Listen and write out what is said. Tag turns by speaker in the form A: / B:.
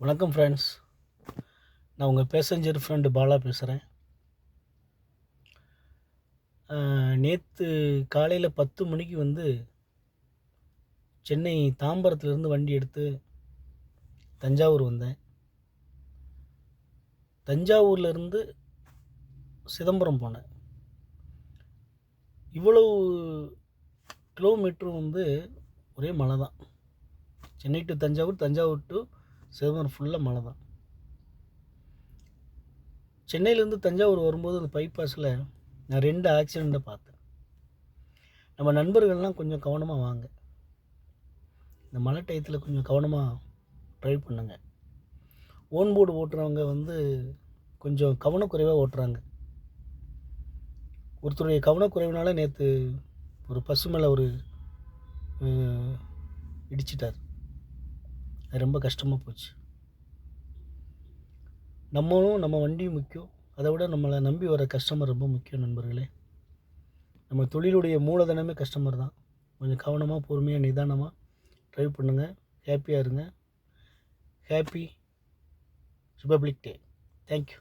A: வணக்கம் ஃப்ரெண்ட்ஸ். நான் உங்கள் பேசஞ்சர் ஃப்ரெண்டு பாலா பேசுகிறேன். நேற்று காலையில் 10 மணிக்கு சென்னை தாம்பரத்துலேருந்து வண்டி எடுத்து தஞ்சாவூர் வந்தேன். தஞ்சாவூர்லேருந்து சிதம்பரம் போனேன். இவ்வளவு கிலோமீட்டரும் ஒரே மலை தான். சென்னை டு தஞ்சாவூர், தஞ்சாவூர் டு சிதம்பரம் ஃபுல்லாக மலை தான். சென்னையிலேருந்து தஞ்சாவூர் வரும்போது அந்த பைபாஸில் நான் 2 ஆக்சிடெண்ட்டை பார்த்தேன். நம்ம நண்பர்கள்லாம் கொஞ்சம் கவனமாக வாங்க. இந்த மழை டயத்தில் கொஞ்சம் கவனமாக ட்ரைவ் பண்ணுங்க. ஓன் போர்டு ஓட்டுறவங்க கொஞ்சம் கவனக்குறைவாக ஓட்டுறாங்க. ஒருத்தருடைய கவனக்குறைவுனால நேற்று ஒரு பசு மேலே இடிச்சிட்டார். அது ரொம்ப கஷ்டமாக போச்சு. நம்ம வண்டியும் முக்கியம். அதை விட நம்மளை நம்பி வர கஸ்டமர் ரொம்ப முக்கியம் நண்பர்களே. நம்ம தொழிலுடைய மூலதனமே கஸ்டமர் தான். கொஞ்சம் கவனமாக, பொறுமையாக, நிதானமாக ட்ரைவ் பண்ணுங்கள். ஹாப்பியாக இருங்க. ஹாப்பி ரிபப்ளிக் டே. தேங்க்யூ.